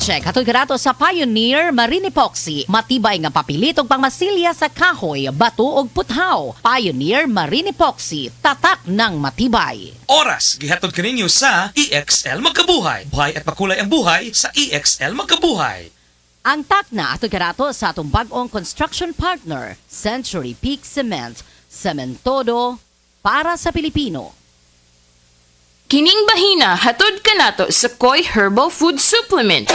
check. Hatod karato sa Pioneer Marine Epoxy. Matibay nga papilit og pangmasilya sa kahoy, bato ug puthaw. Pioneer Marine Epoxy. Tatak ng matibay. Oras, gihatod kaninyo sa EXL Magkabuhay. Buhay at makulay ang buhay sa EXL Magkabuhay. Ang takna atod karato sa atong bag-ong construction partner, Century Peak Cement. Sementodo para sa Pilipino. Kining bahina hatod kanato sa Koi Herbal Food Supplement.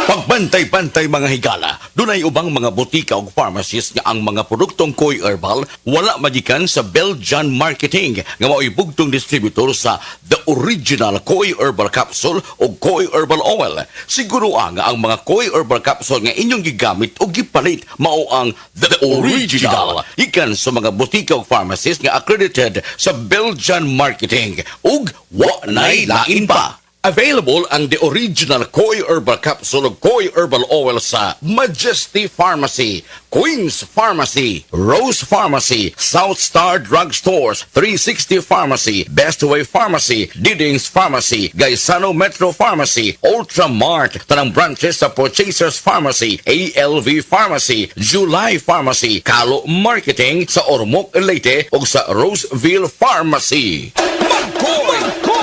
Pagbantay-bantay mga higala, dunay ubang mga butika o pharmacies nga ang mga produktong Koi Herbal wala magikan sa Belgian Marketing nga mao'y bugtong distributor sa The Original Koi Herbal Capsule o Koi Herbal Oil. Siguro nga ang mga Koi Herbal Capsule nga inyong gigamit o gipalit mao ang The Original. Ikan sa mga butika o pharmacies nga accredited sa Belgian Marketing ug wa nay lain pa. Available ang The Original Koi Herbal Capsule o Koi Herbal Oil sa Majesty Pharmacy, Queen's Pharmacy, Rose Pharmacy, South Star Drug Stores, 360 Pharmacy, Best Way Pharmacy, Didings Pharmacy, Gaisano Metro Pharmacy, Ultramart, tanang branches sa Purchasers Pharmacy, ALV Pharmacy, July Pharmacy, Kalo Marketing sa Ormoc Leyte o sa Roseville Pharmacy.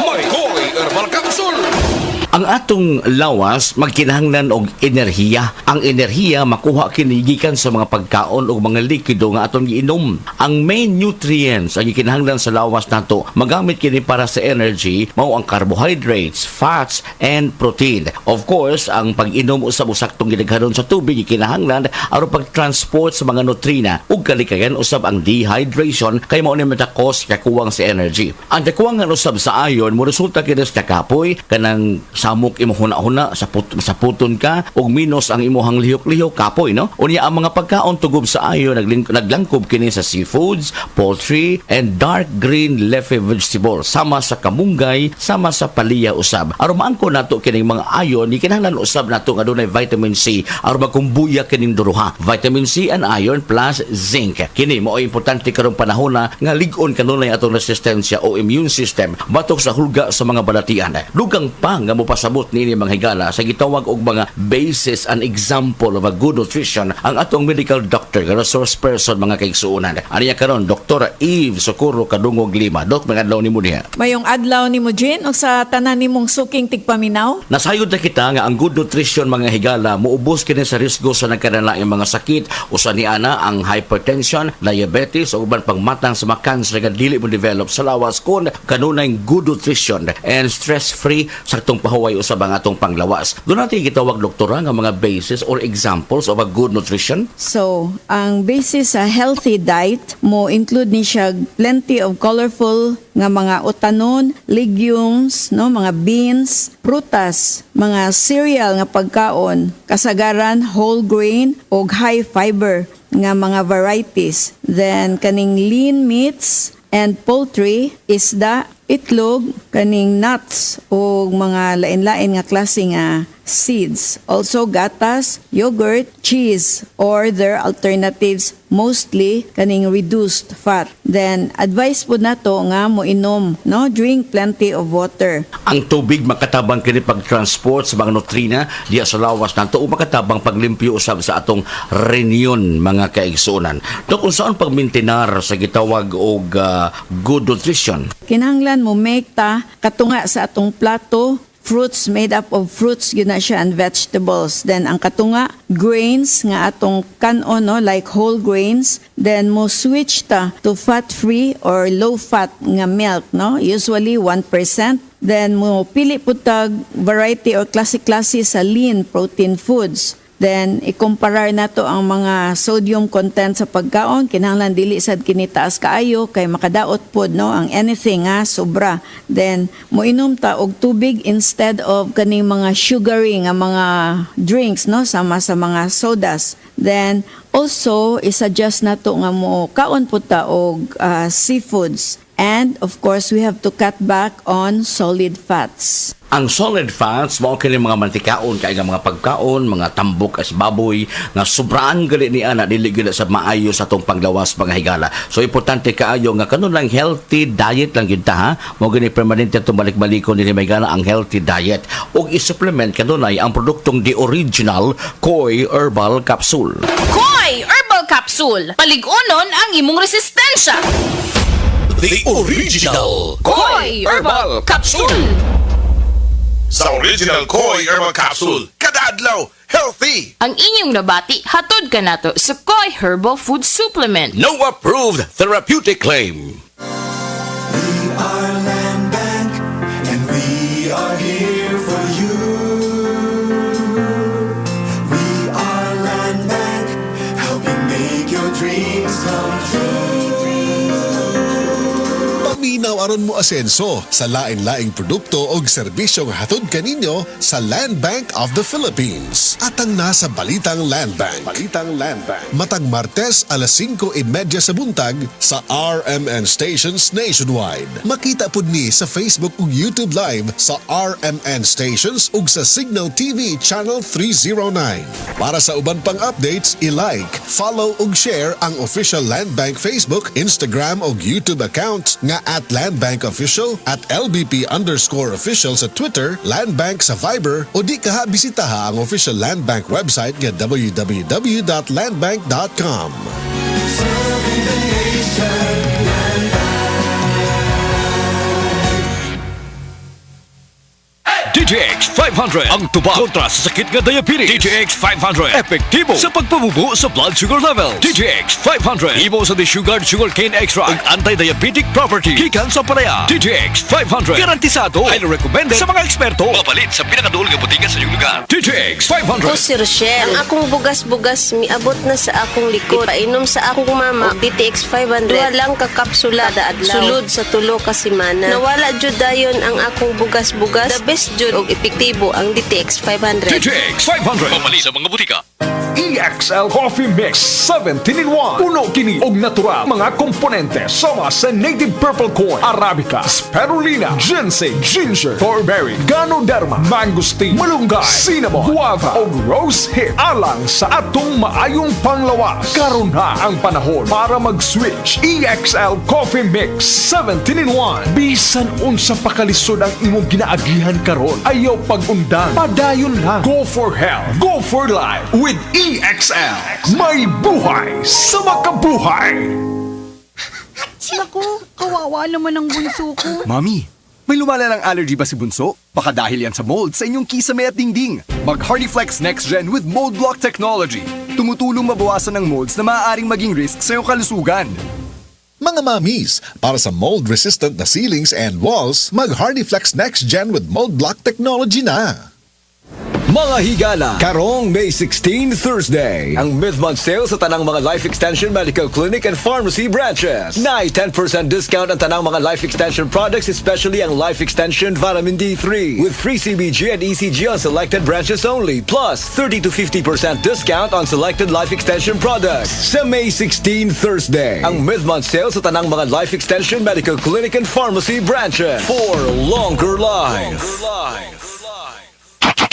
Mag-Koi Herbal Capsule! Ang atong lawas magkinahanglan og enerhiya. Ang enerhiya makuha kini gikan sa mga pagkaon o mga likido nga atong giinom. Ang main nutrients ang gikinahanglan sa lawas nato magamit kini para sa energy mao ang carbohydrates, fats and protein. Of course, ang pag-inom usab usaktong gidaghanon sa tubig gikinahanglan aron pag-transport sa mga nutrina ug kalikayan usab ang dehydration kay mao ni matakos kakuwang sa energy. Ang kakuwangan usab sa iron mo resulta kini sa kapoy kanang samok imo huna-huna sa puton ka ug minus ang imuhang lihok-lihok kapoy no. Unya ang mga pagkaon tugob sa iron naglangkob kini sa seafoods, poultry and dark green leafy vegetables sama sa kamunggay, sama sa palaya usab. Aron maangko nato kining mga iron gikinahanglan usab nato nga dunay vitamin C aron magkumbuya kining duruha. Vitamin C and iron plus zinc. Kini mao importante karong panahon nga lig-on kanunay atong resistensya o immune system batok sa hulga sa mga balatian. Dugang pa nga pasabot nini mga higala sa gitawag og mga basis and example of a good nutrition ang atong medical doctor nga resource person mga kaigsuonan. Aniya karon Dr. Eve Socorro Kadungog Lima. Dok, mga adlaw nimo diha. Mayong adlaw nimo Jean o sa tanan nimong suking tigpaminaw. Nasayod na kita nga ang good nutrition mga higala muubos kini sa risgo sa nagkadalaing mga sakit usa ni ana ang hypertension, diabetes ug uban pang matang sa mga cancer nga dili mo develop sa lawas kun kanunay good nutrition and stress-free sa atong pahuway usab ang atong panglawas. Doon natin gitawag doktora nga mga basis or examples of a good nutrition. So, ang basis sa healthy diet mo include ni siya plenty of colorful nga mga utanon, legumes, no, mga beans, prutas, mga cereal nga pagkaon, kasagaran whole grain o high fiber nga mga varieties. Then kaning lean meats and poultry, isda, itlog, kaning nuts o mga lain-lain nga klase nga seeds. Also gatas, yogurt, cheese or their alternatives, mostly kaning reduced fat. Then advice po nato nga mo inom, no, drink plenty of water. Ang tubig makatabang kini pag-transport sa mga nutrina diya sa lawas nato o makatabang paglimpyo usab sa atong reunion mga kaigsuonan. Dok, kung saan pagmintinar sa gitawag og good nutrition? Kinahanglan mo make ta katunga sa atong plato fruits made up of fruits yun na siya and vegetables. Then ang katunga grains nga atong kanon, no, like whole grains. Then mo switch ta to fat-free or low-fat nga milk, no, usually 1%. Then mo pili po tag variety or klase-klase sa lean protein foods. Then, ikumparar nato ang mga sodium content sa pagkaon. Kinahanglan dili sad kinitaas kaayo kay makadaot pod, no, ang anything nga sobra. Then, moinom ta og tubig instead of kaning mga sugary nga mga drinks, no, sama sa mga sodas. Then, also, isuggest nato nga mo kaon po ta og seafoods. And, of course, we have to cut back on solid fats. Ang solid fats mao kini mga mantikaon kay nga mga pagkaon, mga tambok as baboy nga sobraan gali ni ana dili gyud sa maayo sa atong panglawas mga higala. So importante kaayo nga kanon lang healthy diet lang gyud ta ha. Mao gani permanente balik-balikon ni may gana ang healthy diet ug i-supplement kanunay ang produktong The Original Koi Herbal Capsule. Koi Herbal Capsule. Paligunon ang imong resistensya. The Original Koi Herbal Capsule. Sa Original Koi Herbal Capsule, kada adlaw, healthy! Ang inyong nabati, hatod ka nato sa Koi Herbal Food Supplement. No approved therapeutic claim. We are Land Bank, and we are here for you. We are Land Bank, helping make your dreams come true. Paminaw aron mo asenso sa lain-laing produkto o serbisyong hatod kaninyo sa Land Bank of the Philippines. At ang nasa Balitang Land Bank. Matag Martes alas 5:30 sa buntag sa RMN Stations Nationwide. Makita pud ni sa Facebook ug YouTube Live sa RMN Stations ug sa Signal TV Channel 309. Para sa uban pang updates, i-like, follow ug share ang official Land Bank Facebook, Instagram ug YouTube account nga at Land Bank Official, at LBP_official sa Twitter, Land Bank sa Viber, o di kaha bisitaha ang official Land Bank website nga www.landbank.com. Serving the nation, Land DTX 500 ang tubag kontra sa sakit nga diabetes. DTX 500 epektibo sa pagpabubo sa blood sugar level. DTX 500 imo sa desugared sugarcane extract ug anti-diabetic property gikan sa palaya. DTX 500 garantisado ay recommended sa mga eksperto. Mapalit sa pinakaduol nga butika sa iyong lugar. DTX 500. Ako si Rochelle. Ang akong bugas-bugas miabot na sa akong likod. Painom sa akong mama og DTX 500. Duha lang ka kapsula kada adlaw. Sulod sa tulo ka semana. Nawala jud dayon ang akong bugas-bugas. The best jud og epektibo ang DTX 500. DTX 500 mapalit sa mga butika. EXL Coffee Mix 17-in-1. Puno kini og natural mga komponente sama sa native purple corn, arabica, spirulina, ginseng, ginger, thornberry, ganoderma, mangosteen, malunggay, cinnamon, guava ug rose hip alang sa atong maayong panglawas. Karon na ang panahon para mag-switch. EXL Coffee Mix 17-in-1. Bisan unsa pa kalisod ang imong ginaagihan karon, ayaw pag-undang. Padayon lang. Go for health. Go for life with EXL. May buhay sa makabuhay. Naku, kawawa naman ang bunso ko. Mami, may lumala ng allergy ba si bunso? Baka dahil yan sa mold sa inyong kisame at dingding. Mag Hardiflex Next Gen with Mold Block Technology. Tumutulong mabawasan ng molds na maaaring maging risk sa iyong kalusugan. Mga mamis, para sa mold-resistant na ceilings and walls, mag Hardiflex Next Gen with Mold Block Technology na. Mga higala, karong May 16 Thursday, ang mid-month sale sa tanang mga Life Extension Medical Clinic and Pharmacy branches. Nay 10% discount ang tanang mga Life Extension products, especially ang Life Extension Vitamin D3 with free CBG and ECG on selected branches only, plus 30 to 50% discount on selected Life Extension products. Sa May 16 Thursday, ang mid-month sale sa tanang mga Life Extension Medical Clinic and Pharmacy branches for longer life.